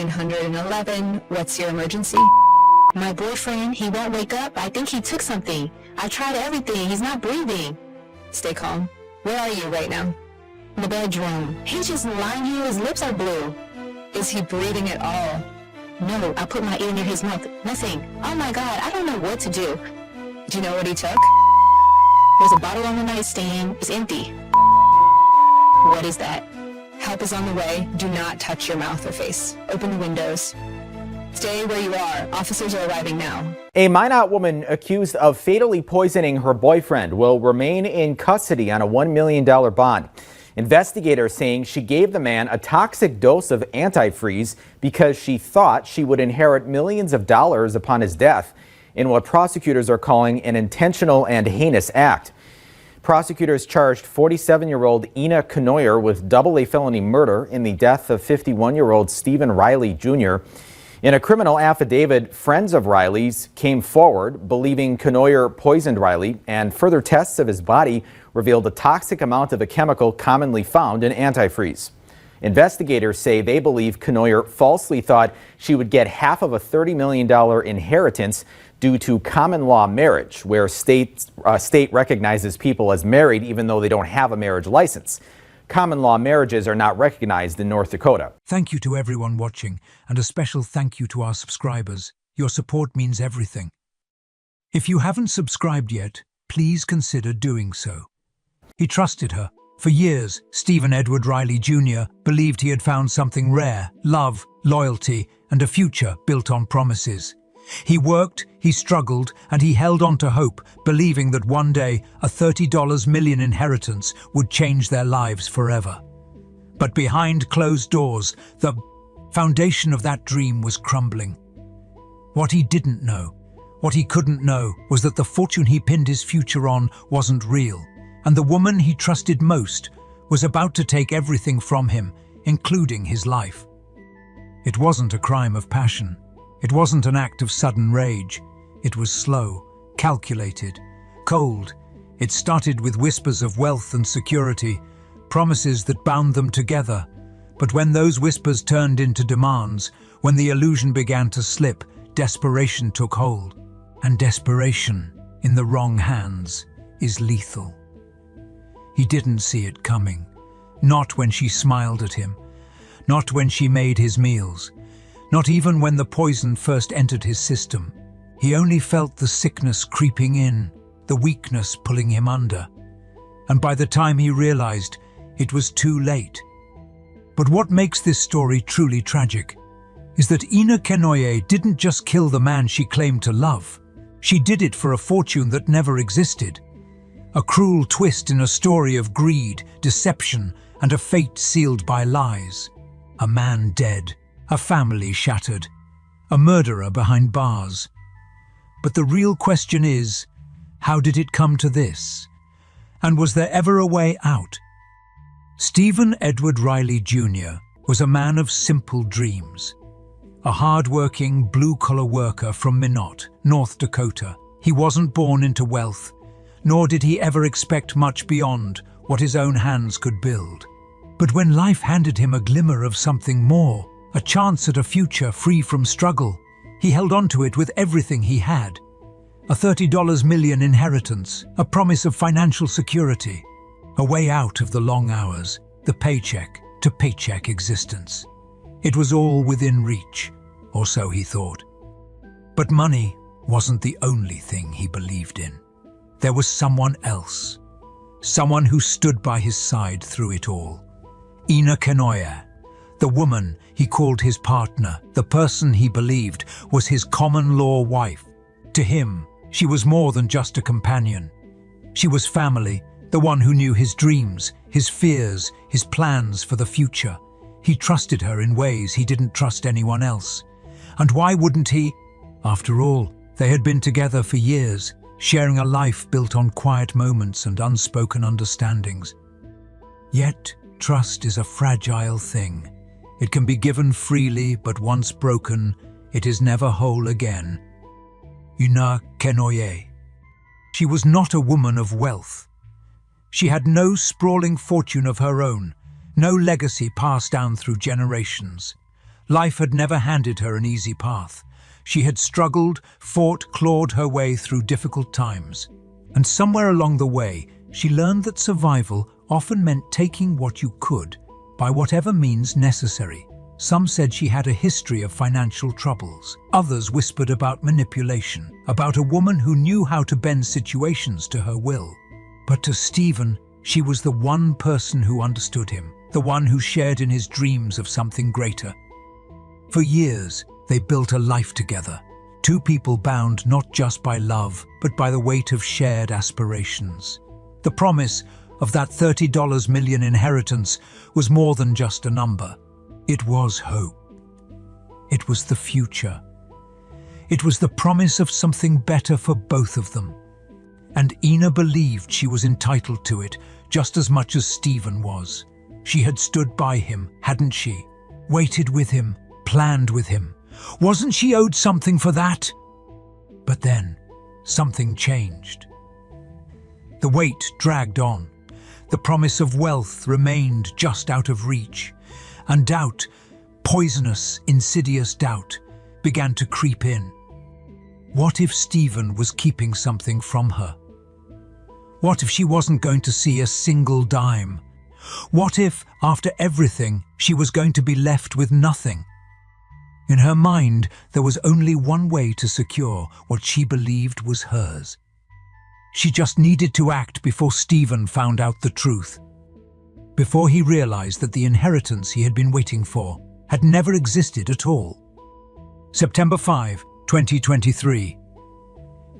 911, what's your emergency? My boyfriend, he won't wake up. I think he took something. I tried everything. He's not breathing. Stay calm. Where are you right now? The bedroom. He's just lying here. His lips are blue. Is he breathing at all? No, I put my ear near his mouth. Nothing. Oh my God, I don't know what to do. Do you know what he took? There's a bottle on the nightstand. It's empty. What is that? Help is on the way. Do not touch your mouth or face. Open the windows. Stay where you are. Officers are arriving now. A Minot woman accused of fatally poisoning her boyfriend will remain in custody on a $1 million bond. Investigators saying she gave the man a toxic dose of antifreeze because she thought she would inherit millions of dollars upon his death in what prosecutors are calling an intentional and heinous act. Prosecutors charged 47-year-old Ina Kenoyer with double felony murder in the death of 51-year-old Stephen Riley Jr. In a criminal affidavit, friends of Riley's came forward believing Kenoyer poisoned Riley, and further tests of his body revealed a toxic amount of a chemical commonly found in antifreeze. Investigators say they believe Kenoyer falsely thought she would get half of a $30 million inheritance due to common law marriage, where state recognizes people as married even though they don't have a marriage license. Common law marriages are not recognized in North Dakota. Thank you to everyone watching, and a special thank you to our subscribers. Your support means everything. If you haven't subscribed yet, please consider doing so. He trusted her. For years, Stephen Edward Riley Jr. believed he had found something rare: love, loyalty, and a future built on promises. He worked, he struggled, and he held on to hope, believing that one day a $30 million inheritance would change their lives forever. But behind closed doors, the foundation of that dream was crumbling. What he didn't know, what he couldn't know, was that the fortune he pinned his future on wasn't real, and the woman he trusted most was about to take everything from him, including his life. It wasn't a crime of passion. It wasn't an act of sudden rage. It was slow, calculated, cold. It started with whispers of wealth and security, promises that bound them together. But when those whispers turned into demands, when the illusion began to slip, desperation took hold. And desperation, in the wrong hands, is lethal. He didn't see it coming. Not when she smiled at him. Not when she made his meals. Not even when the poison first entered his system. He only felt the sickness creeping in, the weakness pulling him under. And by the time he realized, it was too late. But what makes this story truly tragic is that Ina Kenoyer didn't just kill the man she claimed to love. She did it for a fortune that never existed. A cruel twist in a story of greed, deception, and a fate sealed by lies. A man dead. A family shattered, a murderer behind bars. But the real question is, how did it come to this? And was there ever a way out? Stephen Edward Riley Jr. was a man of simple dreams. A hard-working, blue-collar worker from Minot, North Dakota. He wasn't born into wealth, nor did he ever expect much beyond what his own hands could build. But when life handed him a glimmer of something more, a chance at a future free from struggle, he held on to it with everything he had. A $30 million inheritance, a promise of financial security, a way out of the long hours, the paycheck-to-paycheck existence. It was all within reach, or so he thought. But money wasn't the only thing he believed in. There was someone else, someone who stood by his side through it all. Ina Kenoyer. The woman he called his partner, the person he believed was his common-law wife. To him, she was more than just a companion. She was family, the one who knew his dreams, his fears, his plans for the future. He trusted her in ways he didn't trust anyone else. And why wouldn't he? After all, they had been together for years, sharing a life built on quiet moments and unspoken understandings. Yet, trust is a fragile thing. It can be given freely, but once broken, it is never whole again. Ina Kenoyer. She was not a woman of wealth. She had no sprawling fortune of her own, no legacy passed down through generations. Life had never handed her an easy path. She had struggled, fought, clawed her way through difficult times. And somewhere along the way, she learned that survival often meant taking what you could, by whatever means necessary. Some said she had a history of financial troubles. Others whispered about manipulation, about a woman who knew how to bend situations to her will. But to Stephen, she was the one person who understood him, the one who shared in his dreams of something greater. For years, they built a life together, two people bound not just by love, but by the weight of shared aspirations. The promise of that $30 million inheritance was more than just a number. It was hope. It was the future. It was the promise of something better for both of them. And Ina believed she was entitled to it just as much as Stephen was. She had stood by him, hadn't she? Waited with him, planned with him. Wasn't she owed something for that? But then, something changed. The wait dragged on. The promise of wealth remained just out of reach. And doubt, poisonous, insidious doubt, began to creep in. What if Stephen was keeping something from her? What if she wasn't going to see a single dime? What if, after everything, she was going to be left with nothing? In her mind, there was only one way to secure what she believed was hers. She just needed to act before Stephen found out the truth. Before he realized that the inheritance he had been waiting for had never existed at all. September 5, 2023.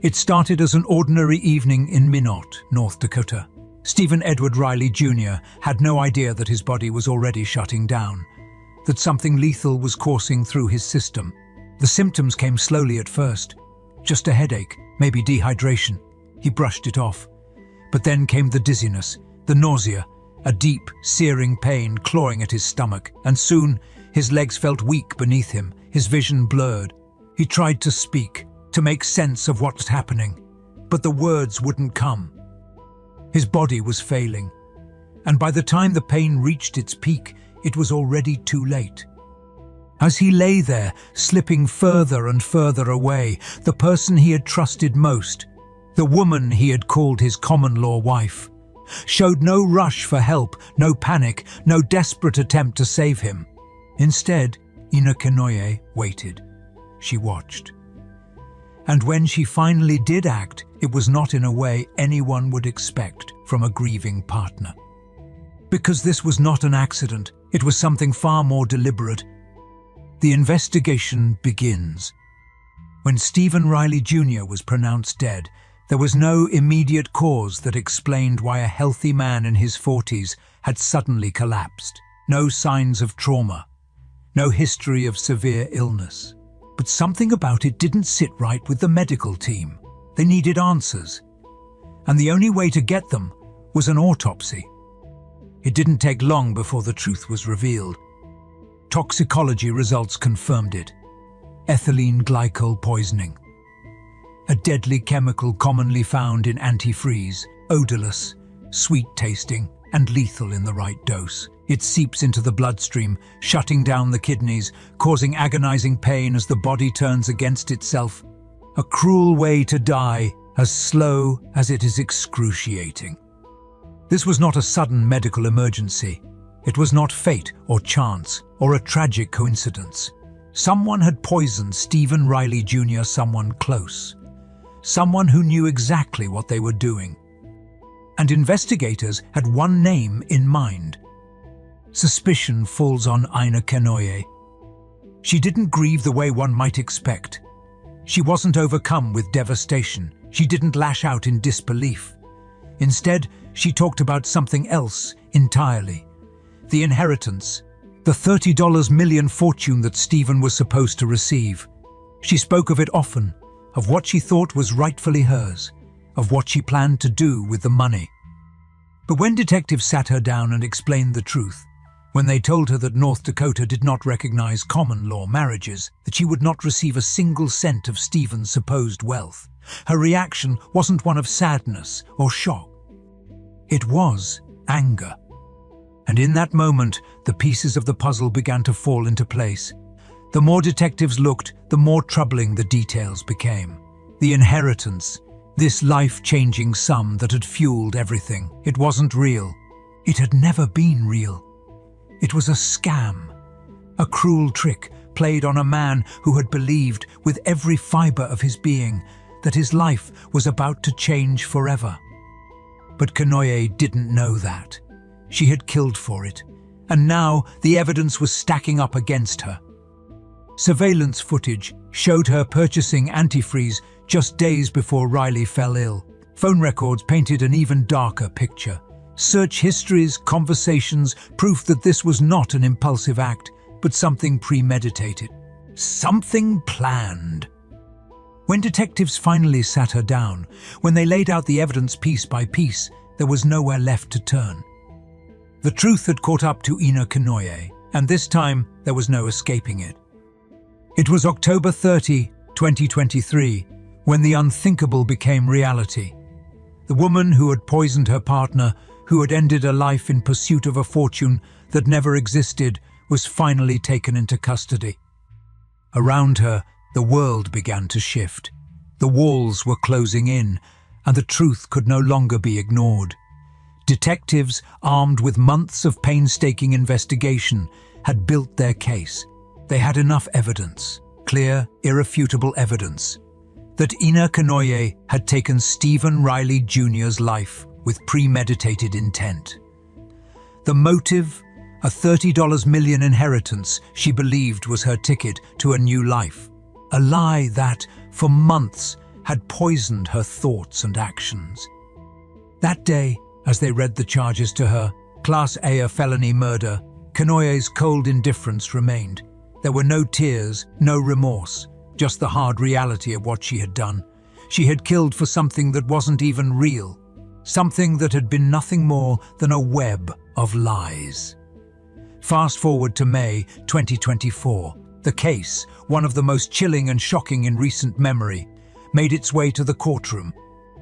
It started as an ordinary evening in Minot, North Dakota. Stephen Edward Riley Jr. had no idea that his body was already shutting down, that something lethal was coursing through his system. The symptoms came slowly at first. Just a headache, maybe dehydration. He brushed it off. But then came the dizziness, the nausea, a deep, searing pain clawing at his stomach, and soon his legs felt weak beneath him, his vision blurred. He tried to speak, to make sense of what was happening, but the words wouldn't come. His body was failing, and by the time the pain reached its peak, it was already too late. As he lay there, slipping further and further away, the person he had trusted most, the woman he had called his common-law wife, showed no rush for help, no panic, no desperate attempt to save him. Instead, Ina Kenoyer waited. She watched. And when she finally did act, it was not in a way anyone would expect from a grieving partner. Because this was not an accident, it was something far more deliberate. The investigation begins. When Stephen Riley Jr. was pronounced dead, there was no immediate cause that explained why a healthy man in his 40s had suddenly collapsed. No signs of trauma, no history of severe illness. But something about it didn't sit right with the medical team. They needed answers. And the only way to get them was an autopsy. It didn't take long before the truth was revealed. Toxicology results confirmed it. Ethylene glycol poisoning. A deadly chemical commonly found in antifreeze, odorless, sweet-tasting, and lethal in the right dose. It seeps into the bloodstream, shutting down the kidneys, causing agonizing pain as the body turns against itself. A cruel way to die, as slow as it is excruciating. This was not a sudden medical emergency. It was not fate or chance or a tragic coincidence. Someone had poisoned Stephen Riley Jr., someone close. Someone who knew exactly what they were doing. And investigators had one name in mind. Suspicion falls on Ina Kenoyer. She didn't grieve the way one might expect. She wasn't overcome with devastation. She didn't lash out in disbelief. Instead, she talked about something else entirely. The inheritance. The $30 million fortune that Stephen was supposed to receive. She spoke of it often, of what she thought was rightfully hers, of what she planned to do with the money. But when detectives sat her down and explained the truth, when they told her that North Dakota did not recognize common-law marriages, that she would not receive a single cent of Stephen's supposed wealth, her reaction wasn't one of sadness or shock. It was anger. And in that moment, the pieces of the puzzle began to fall into place. The more detectives looked, the more troubling the details became. The inheritance, this life-changing sum that had fueled everything, it wasn't real. It had never been real. It was a scam, a cruel trick played on a man who had believed with every fibre of his being that his life was about to change forever. But Kenoyer didn't know that. She had killed for it, and now the evidence was stacking up against her. Surveillance footage showed her purchasing antifreeze just days before Riley fell ill. Phone records painted an even darker picture. Search histories, conversations, proof that this was not an impulsive act, but something premeditated. Something planned. When detectives finally sat her down, when they laid out the evidence piece by piece, there was nowhere left to turn. The truth had caught up to Kenoyer, and this time there was no escaping it. It was October 30, 2023, when the unthinkable became reality. The woman who had poisoned her partner, who had ended a life in pursuit of a fortune that never existed, was finally taken into custody. Around her, the world began to shift. The walls were closing in, and the truth could no longer be ignored. Detectives, armed with months of painstaking investigation, had built their case. They had enough evidence, clear, irrefutable evidence, that Kenoyer had taken Stephen Riley Jr.'s life with premeditated intent. The motive, a $30 million inheritance she believed was her ticket to a new life. A lie that, for months, had poisoned her thoughts and actions. That day, as they read the charges to her, Class A felony murder, Kenoyer's cold indifference remained. There were no tears, no remorse, just the hard reality of what she had done. She had killed for something that wasn't even real, something that had been nothing more than a web of lies. Fast forward to May 2024. The case, one of the most chilling and shocking in recent memory, made its way to the courtroom.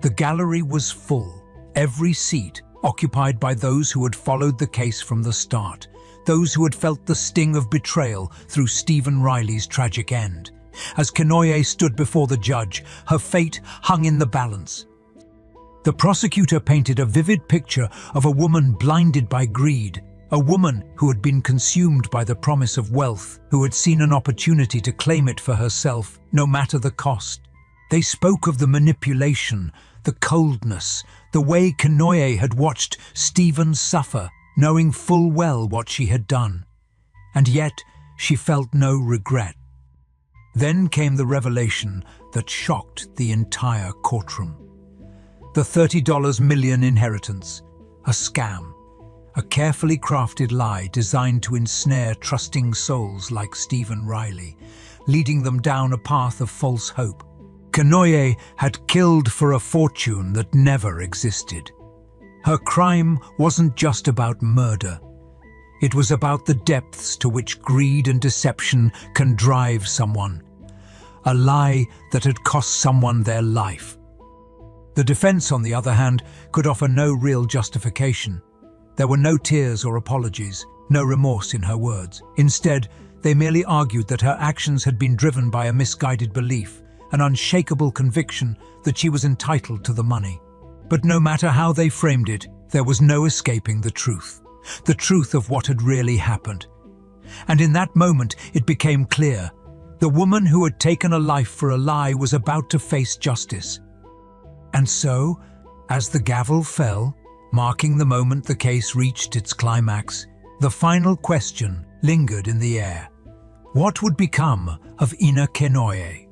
The gallery was full, every seat occupied by those who had followed the case from the start, those who had felt the sting of betrayal through Stephen Riley's tragic end. As Kenoyer stood before the judge, her fate hung in the balance. The prosecutor painted a vivid picture of a woman blinded by greed, a woman who had been consumed by the promise of wealth, who had seen an opportunity to claim it for herself, no matter the cost. They spoke of the manipulation, the coldness, the way Kenoyer had watched Stephen suffer, knowing full well what she had done. And yet, she felt no regret. Then came the revelation that shocked the entire courtroom. The $30 million inheritance, a scam. A carefully crafted lie designed to ensnare trusting souls like Stephen Riley, leading them down a path of false hope. Kenoyer had killed for a fortune that never existed. Her crime wasn't just about murder. It was about the depths to which greed and deception can drive someone. A lie that had cost someone their life. The defense, on the other hand, could offer no real justification. There were no tears or apologies, no remorse in her words. Instead, they merely argued that her actions had been driven by a misguided belief, an unshakable conviction that she was entitled to the money. But no matter how they framed it, there was no escaping the truth of what had really happened. And in that moment, it became clear. The woman who had taken a life for a lie was about to face justice. And so, as the gavel fell, marking the moment the case reached its climax, the final question lingered in the air. What would become of Kenoyer?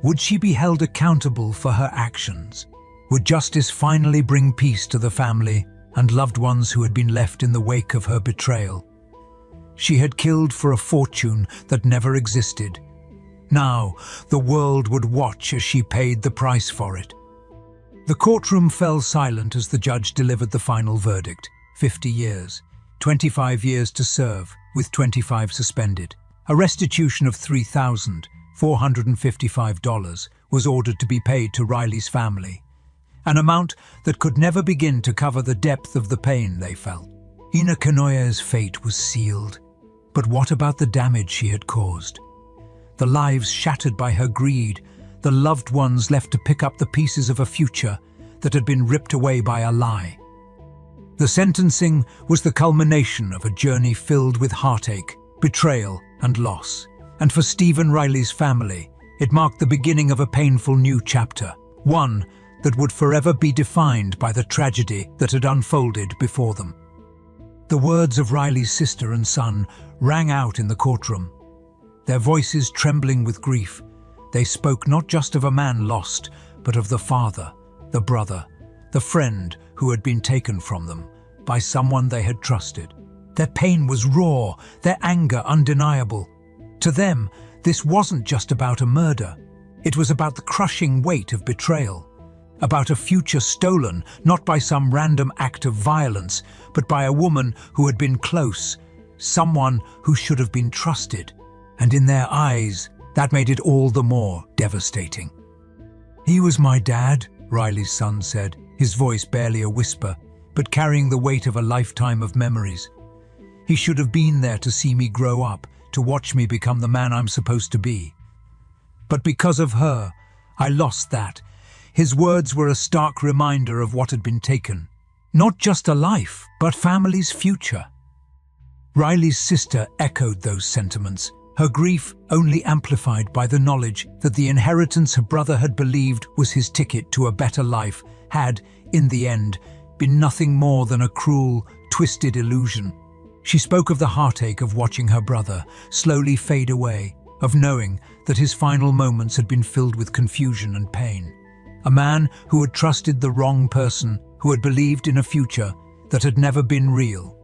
Would she be held accountable for her actions? Would justice finally bring peace to the family and loved ones who had been left in the wake of her betrayal? She had killed for a fortune that never existed. Now, the world would watch as she paid the price for it. The courtroom fell silent as the judge delivered the final verdict. 50 years, 25 years to serve, with 25 suspended. A restitution of $3,455 was ordered to be paid to Riley's family, an amount that could never begin to cover the depth of the pain they felt. Kenoyer's fate was sealed. But what about the damage she had caused? The lives shattered by her greed, the loved ones left to pick up the pieces of a future that had been ripped away by a lie. The sentencing was the culmination of a journey filled with heartache, betrayal, and loss. And for Stephen Riley's family, it marked the beginning of a painful new chapter, one that would forever be defined by the tragedy that had unfolded before them. The words of Riley's sister and son rang out in the courtroom. Their voices trembling with grief, they spoke not just of a man lost, but of the father, the brother, the friend who had been taken from them by someone they had trusted. Their pain was raw, their anger undeniable. To them, this wasn't just about a murder. It was about the crushing weight of betrayal, about a future stolen not by some random act of violence, but by a woman who had been close, someone who should have been trusted. And in their eyes, that made it all the more devastating. "He was my dad," Riley's son said, his voice barely a whisper, but carrying the weight of a lifetime of memories. "He should have been there to see me grow up, to watch me become the man I'm supposed to be. But because of her, I lost that." His words were a stark reminder of what had been taken. Not just a life, but family's future. Riley's sister echoed those sentiments, her grief only amplified by the knowledge that the inheritance her brother had believed was his ticket to a better life had, in the end, been nothing more than a cruel, twisted illusion. She spoke of the heartache of watching her brother slowly fade away, of knowing that his final moments had been filled with confusion and pain. A man who had trusted the wrong person, who had believed in a future that had never been real.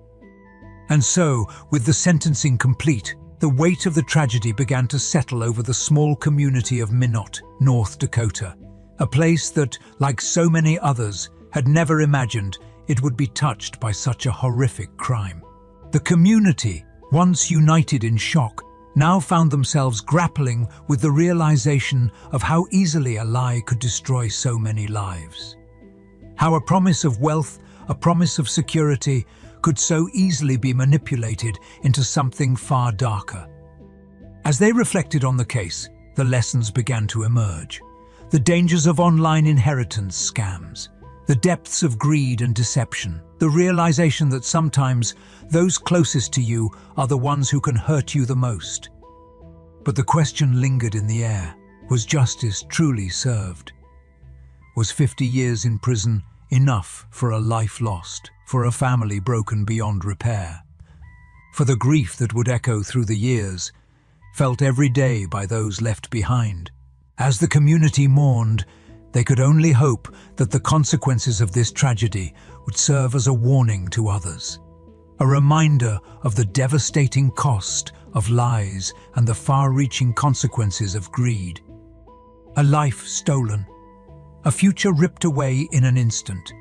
And so, with the sentencing complete, the weight of the tragedy began to settle over the small community of Minot, North Dakota, a place that, like so many others, had never imagined it would be touched by such a horrific crime. The community, once united in shock, now found themselves grappling with the realization of how easily a lie could destroy so many lives. How a promise of wealth, a promise of security, could so easily be manipulated into something far darker. As they reflected on the case, the lessons began to emerge. The dangers of online inheritance scams, the depths of greed and deception, the realization that sometimes those closest to you are the ones who can hurt you the most. But the question lingered in the air. Was justice truly served? Was 50 years in prison enough for a life lost, for a family broken beyond repair? For the grief that would echo through the years, felt every day by those left behind? As the community mourned, they could only hope that the consequences of this tragedy would serve as a warning to others. A reminder of the devastating cost of lies and the far-reaching consequences of greed. A life stolen, a future ripped away in an instant.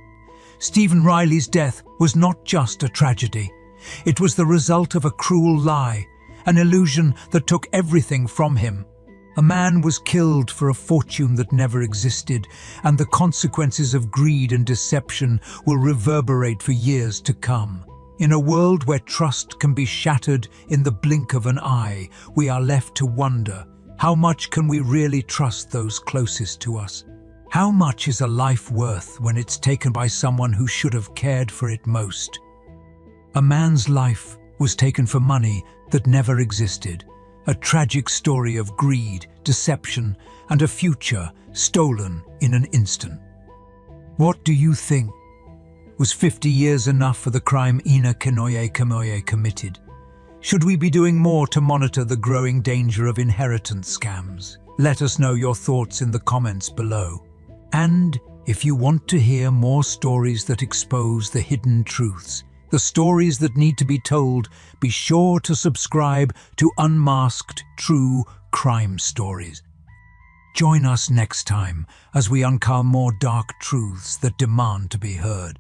Stephen Riley's death was not just a tragedy. It was the result of a cruel lie, an illusion that took everything from him. A man was killed for a fortune that never existed, and the consequences of greed and deception will reverberate for years to come. In a world where trust can be shattered in the blink of an eye, we are left to wonder, how much can we really trust those closest to us? How much is a life worth when it's taken by someone who should have cared for it most? A man's life was taken for money that never existed. A tragic story of greed, deception, and a future stolen in an instant. What do you think? Was 50 years enough for the crime Kenoyer committed? Should we be doing more to monitor the growing danger of inheritance scams? Let us know your thoughts in the comments below. And if you want to hear more stories that expose the hidden truths, the stories that need to be told, be sure to subscribe to Unmasked True Crime Stories. Join us next time as we uncover more dark truths that demand to be heard.